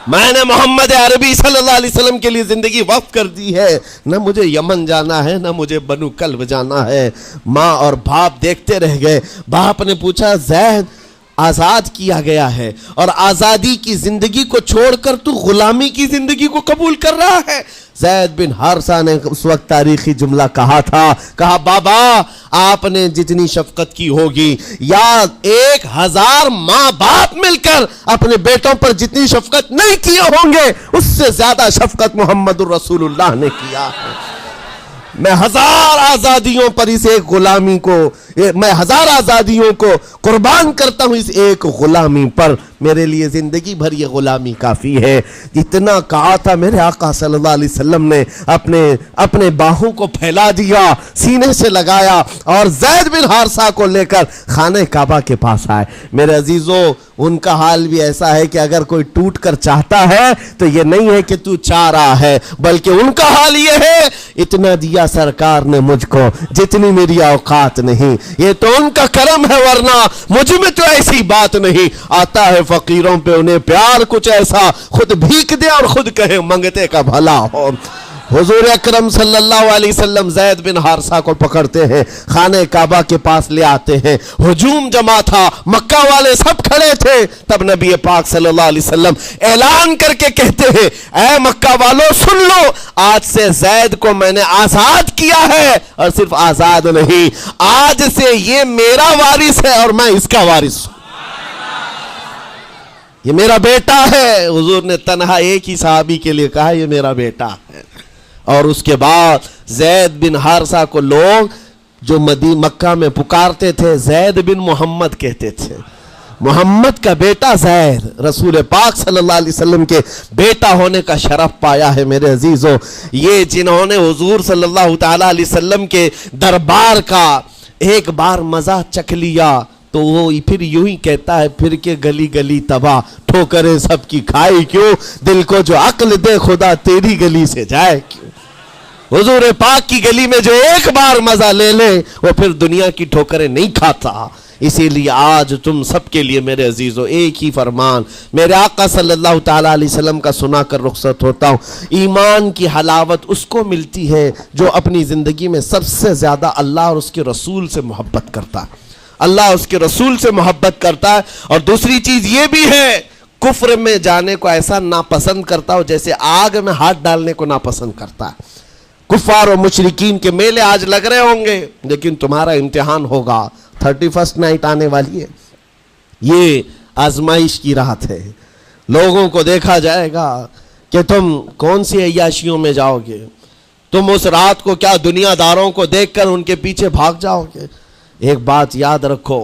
میں نے محمد عربی صلی اللہ علیہ وسلم کے لیے زندگی وقف کر دی ہے، نہ مجھے یمن جانا ہے، نہ مجھے بنو کلب جانا ہے۔ ماں اور باپ دیکھتے رہ گئے۔ باپ نے پوچھا زید آزاد کیا گیا ہے اور آزادی کی زندگی کو چھوڑ کر تو غلامی کی زندگی کو قبول کر رہا ہے؟ زید بن حارثہ نے اس وقت تاریخی جملہ کہا تھا، کہا بابا آپ نے جتنی شفقت کی ہوگی یا 1000 ماں باپ مل کر اپنے بیٹوں پر جتنی شفقت نہیں کیے ہوں گے اس سے زیادہ شفقت محمد الرسول اللہ نے کیا ہے۔ میں 1000 آزادیوں پر اس ایک غلامی کو، میں 1000 آزادیوں کو قربان کرتا ہوں اس ایک غلامی پر، میرے لیے زندگی بھر یہ غلامی کافی ہے۔ اتنا کہا تھا میرے آقا صلی اللہ علیہ وسلم نے اپنے باہوں کو پھیلا دیا، سینے سے لگایا اور زید بن حارثہ کو لے کر خانہ کعبہ کے پاس آئے۔ میرے عزیزو ان کا حال بھی ایسا ہے کہ اگر کوئی ٹوٹ کر چاہتا ہے تو یہ نہیں ہے کہ تو چاہ رہا ہے، بلکہ ان کا حال یہ ہے اتنا دیا سرکار نے مجھ کو جتنی میری اوقات نہیں، یہ تو ان کا کرم ہے ورنہ مجھ میں تو ایسی بات نہیں۔ آتا ہے فقیروں پہ انہیں پیار کچھ ایسا، خود بھیک دے اور خود کہے منگتے کا بھلا ہو۔ حضور اکرم صلی اللہ علیہ وسلم زید بن حارثہ کو پکڑتے ہیں، خانہ کعبہ کے پاس لے آتے ہیں، ہجوم جمع تھا، مکہ والے سب کھڑے تھے، تب نبی پاک صلی اللہ علیہ وسلم اعلان کر کے کہتے ہیں اے مکہ والوں سن لو، آج سے زید کو میں نے آزاد کیا ہے، اور صرف آزاد نہیں، آج سے یہ میرا وارث ہے اور میں اس کا وارث ہوں، یہ میرا بیٹا ہے۔ حضور نے تنہا ایک ہی صحابی کے لیے کہا یہ میرا بیٹا ہے، اور اس کے بعد زید بن حارثہ کو لوگ جو مکہ میں پکارتے تھے زید بن محمد کہتے تھے، محمد کا بیٹا زید، رسول پاک صلی اللہ علیہ وسلم کے بیٹا ہونے کا شرف پایا ہے۔ میرے عزیزو یہ جنہوں نے حضور صلی اللہ تعالیٰ علیہ وسلم کے دربار کا ایک بار مزہ چکھ لیا تو وہ پھر یوں ہی کہتا ہے پھر کے گلی گلی تباہ، ٹھوکریں سب کی کھائی کیوں، دل کو جو عقل دے خدا تیری گلی سے جائے کیوں۔ حضور پاک کی گلی میں جو ایک بار مزہ لے لے وہ پھر دنیا کی ٹھوکریں نہیں کھاتا۔ اسی لیے آج تم سب کے لیے میرے عزیزو ایک ہی فرمان میرے آقا صلی اللہ تعالیٰ علیہ وسلم کا سنا کر رخصت ہوتا ہوں۔ ایمان کی حلاوت اس کو ملتی ہے جو اپنی زندگی میں سب سے زیادہ اللہ اور اس کے رسول سے محبت کرتا ہے، اللہ اس کے رسول سے محبت کرتا ہے، اور دوسری چیز یہ بھی ہے کفر میں جانے کو ایسا ناپسند کرتا ہو جیسے آگ میں ہاتھ ڈالنے کو ناپسند کرتا ہے۔ کفار و مشرکین کے میلے آج لگ رہے ہوں گے لیکن تمہارا امتحان ہوگا، 31 نائٹ آنے والی ہے، یہ آزمائش کی رات ہے، لوگوں کو دیکھا جائے گا کہ تم کون سی عیاشیوں میں جاؤ گے، تم اس رات کو کیا دنیا داروں کو دیکھ کر ان کے پیچھے بھاگ جاؤ گے۔ ایک بات یاد رکھو،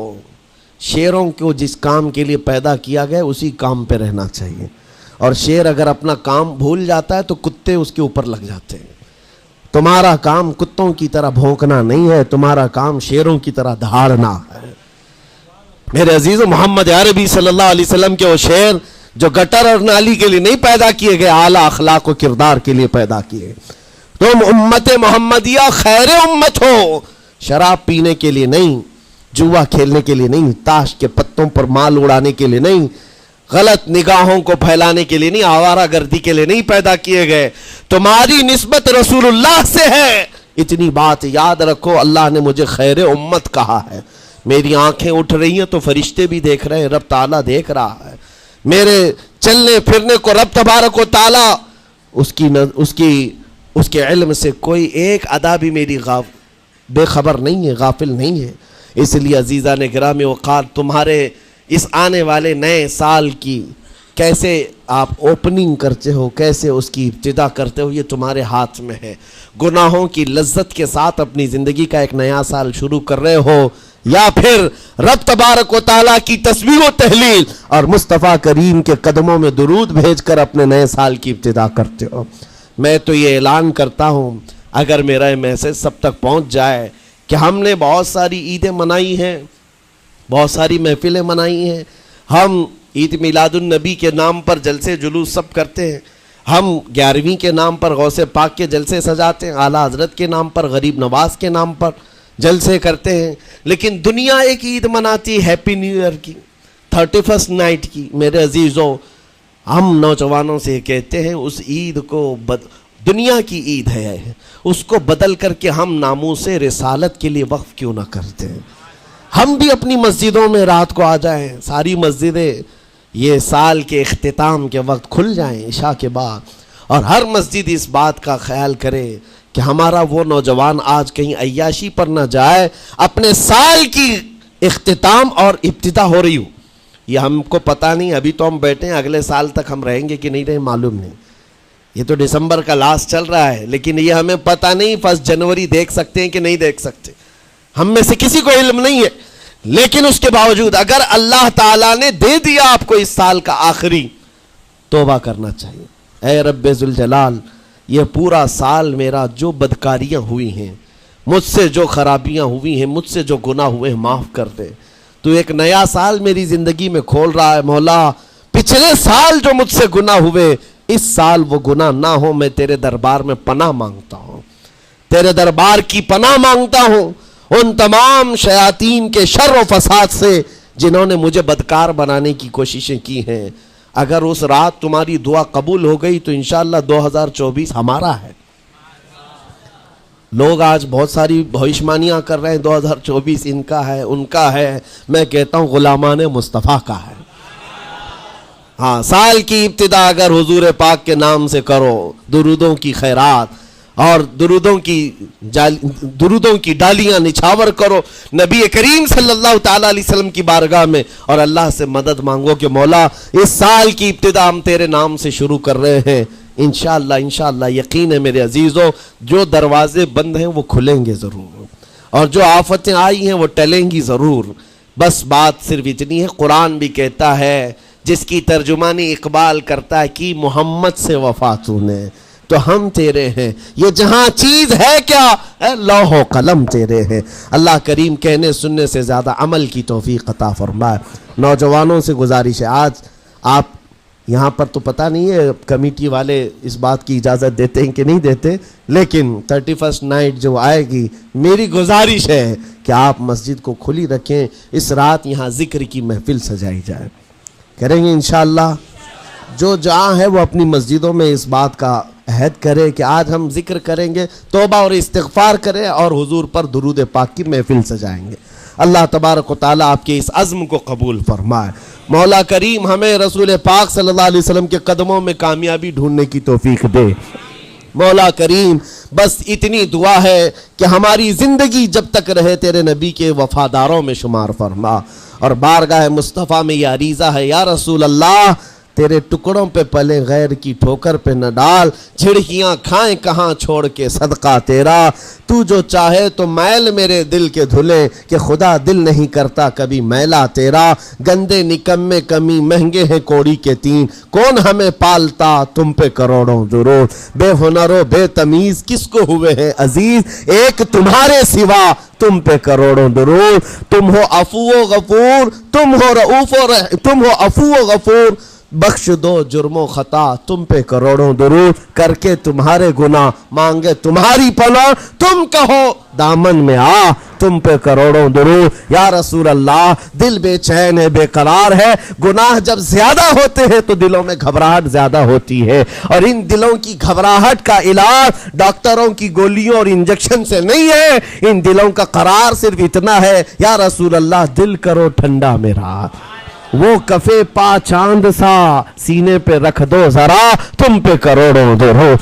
شیروں کو جس کام کے لیے پیدا کیا گیا اسی کام پہ رہنا چاہیے، اور شیر اگر اپنا کام بھول جاتا ہے تو کتے اس کے اوپر لگ جاتے ہیں۔ تمہارا کام کتوں کی طرح بھونکنا نہیں ہے، تمہارا کام شیروں کی طرح دھاڑنا ہے۔ میرے عزیز محمد عربی صلی اللہ علیہ وسلم کے وہ شیر جو گٹر اور نالی کے لیے نہیں پیدا کیے گئے، اعلیٰ اخلاق و کردار کے لیے پیدا کیے۔ تم امت محمدیہ خیر امت ہو، شراب پینے کے لیے نہیں، جوا کھیلنے کے لیے نہیں، تاش کے پتوں پر مال اڑانے کے لیے نہیں، غلط نگاہوں کو پھیلانے کے لیے نہیں، آوارہ گردی کے لیے نہیں پیدا کیے گئے، تمہاری نسبت رسول اللہ سے ہے۔ اتنی بات یاد رکھو، اللہ نے مجھے خیر امت کہا ہے، میری آنکھیں اٹھ رہی ہیں تو فرشتے بھی دیکھ رہے ہیں، رب تعالیٰ دیکھ رہا ہے، میرے چلنے پھرنے کو رب تبارک و تعالی اس کے علم سے کوئی ایک ادا بھی میری بے خبر نہیں ہے، غافل نہیں ہے۔ اس لیے عزیزان گرامی اوقات تمہارے اس آنے والے نئے سال کی کیسے آپ اوپننگ کرتے ہو، کیسے اس کی ابتدا کرتے ہو، یہ تمہارے ہاتھ میں ہے۔ گناہوں کی لذت کے ساتھ اپنی زندگی کا ایک نیا سال شروع کر رہے ہو، یا پھر رب تبارک و تعالیٰ کی تسبیح و تہلیل اور مصطفیٰ کریم کے قدموں میں درود بھیج کر اپنے نئے سال کی ابتدا کرتے ہو۔ میں تو یہ اعلان کرتا ہوں، اگر میرا یہ میسج سب تک پہنچ جائے کہ ہم نے بہت ساری عیدیں منائی ہیں، بہت ساری محفلیں منائی ہیں، ہم عید میلاد النبی کے نام پر جلسے جلوس سب کرتے ہیں، ہم 11ویں کے نام پر غوث پاک کے جلسے سجاتے ہیں، اعلیٰ حضرت کے نام پر، غریب نواز کے نام پر جلسے کرتے ہیں، لیکن دنیا ایک عید مناتی ہے ہیپی نیو ایئر کی، 31st نائٹ کی۔ میرے عزیزوں، ہم نوجوانوں سے کہتے ہیں اس عید کو دنیا کی عید ہے، اس کو بدل کر کے ہم ناموس رسالت کے لیے وقف کیوں نہ کرتے ہیں؟ ہم بھی اپنی مسجدوں میں رات کو آ جائیں، ساری مسجدیں یہ سال کے اختتام کے وقت کھل جائیں عشاء کے بعد، اور ہر مسجد اس بات کا خیال کرے کہ ہمارا وہ نوجوان آج کہیں عیاشی پر نہ جائے، اپنے سال کی اختتام اور ابتدا ہو رہی ہو۔ یہ ہم کو پتہ نہیں، ابھی تو ہم بیٹھے ہیں، اگلے سال تک ہم رہیں گے کہ نہیں رہیں معلوم نہیں، یہ تو دسمبر کا لاسٹ چل رہا ہے، لیکن یہ ہمیں پتہ نہیں 1 جنوری دیکھ سکتے ہیں کہ نہیں دیکھ سکتے، ہم میں سے کسی کو علم نہیں ہے۔ لیکن اس کے باوجود اگر اللہ تعالیٰ نے دے دیا آپ کو اس سال کا آخری، توبہ کرنا چاہیے۔ اے رب ذوالجلال، یہ پورا سال میرا جو بدکاریاں ہوئی ہیں، مجھ سے جو خرابیاں ہوئی ہیں، مجھ سے جو گناہ ہوئے ہیں، معاف کر دے۔ تو ایک نیا سال میری زندگی میں کھول رہا ہے، مولا پچھلے سال جو مجھ سے گناہ ہوئے، اس سال وہ گناہ نہ ہو۔ میں تیرے دربار میں پناہ مانگتا ہوں، تیرے دربار کی پناہ مانگتا ہوں ان تمام شیاطین کے شر و فساد سے جنہوں نے مجھے بدکار بنانے کی کوششیں کی ہیں۔ اگر اس رات تمہاری دعا قبول ہو گئی تو انشاءاللہ 2024 ہمارا ہے۔ لوگ آج بہت ساری بھوشمانیاں کر رہے ہیں، 2024 ان کا ہے، ان کا ہے۔ میں کہتا ہوں غلامان مصطفیٰ کا ہے۔ ہاں، سال کی ابتدا اگر حضور پاک کے نام سے کرو، درودوں کی خیرات اور درودوں کی ڈالیاں نچھاور کرو نبی کریم صلی اللہ تعالیٰ علیہ وسلم کی بارگاہ میں، اور اللہ سے مدد مانگو کہ مولا اس سال کی ابتدا ہم تیرے نام سے شروع کر رہے ہیں۔ انشاءاللہ یقین ہے میرے عزیزوں، جو دروازے بند ہیں وہ کھلیں گے ضرور، اور جو آفتیں آئی ہیں وہ ٹلیں گی ضرور۔ بس بات صرف اتنی ہے، قرآن بھی کہتا ہے، جس کی ترجمانی اقبال کرتا ہے کہ محمد سے وفا تو نے، تو ہم تیرے ہیں، یہ جہاں چیز ہے کیا ہے، لوح و قلم تیرے ہیں۔ اللہ کریم کہنے سننے سے زیادہ عمل کی توفیق عطا فرمائے۔ نوجوانوں سے گزارش ہے، آج آپ یہاں پر تو پتہ نہیں ہے کمیٹی والے اس بات کی اجازت دیتے ہیں کہ نہیں دیتے، لیکن 31st نائٹ جو آئے گی، میری گزارش ہے کہ آپ مسجد کو کھلی رکھیں، اس رات یہاں ذکر کی محفل سجائی جائے، کریں گے انشاءاللہ۔ جو جہاں ہے وہ اپنی مسجدوں میں اس بات کا عہد کرے کہ آج ہم ذکر کریں گے، توبہ اور استغفار کریں، اور حضور پر درود پاک کی محفل سجائیں گے۔ اللہ تبارک و تعالیٰ آپ کے اس عزم کو قبول فرمائے۔ مولا کریم ہمیں رسول پاک صلی اللہ علیہ وسلم کے قدموں میں کامیابی ڈھونڈنے کی توفیق دے۔ مولا کریم بس اتنی دعا ہے کہ ہماری زندگی جب تک رہے تیرے نبی کے وفاداروں میں شمار فرما، اور بارگاہ مصطفیٰ میں یہ عریضہ ہے، یا رسول اللہ تیرے ٹکڑوں پہ پلے غیر کی ٹھوکر پہ نہ ڈال، جھڑکیاں کھائیں کہاں چھوڑ کے صدقہ تیرا، تو جو چاہے تو میل میرے دل کے دھلے، کہ خدا دل نہیں کرتا کبھی میلا تیرا، گندے نکمے کمی مہنگے ہیں کوڑی کے 3، کون ہمیں پالتا تم پہ کروڑوں ضرور، بے ہنر و بے تمیز کس کو ہوئے ہیں عزیز، ایک تمہارے سوا تم پہ کروڑوں درود، تم ہو عفو و غفور، تم ہو عفو و غفور، بخش دو جرم و خطا تم پہ کروڑوں درود، کر کے تمہارے گناہ مانگے تمہاری پناہ، تم کہو دامن میں آ تم پہ کروڑوں درود۔ یا رسول اللہ دل بے چین ہے، بے قرار ہے، گناہ جب زیادہ ہوتے ہیں تو دلوں میں گھبراہٹ زیادہ ہوتی ہے، اور ان دلوں کی گھبراہٹ کا علاج ڈاکٹروں کی گولیوں اور انجیکشن سے نہیں ہے، ان دلوں کا قرار صرف اتنا ہے، یا رسول اللہ دل کرو ٹھنڈا میرا، وہ کفے پا چاند سا سینے پہ رکھ دو ذرا تم پہ کروڑوں درود.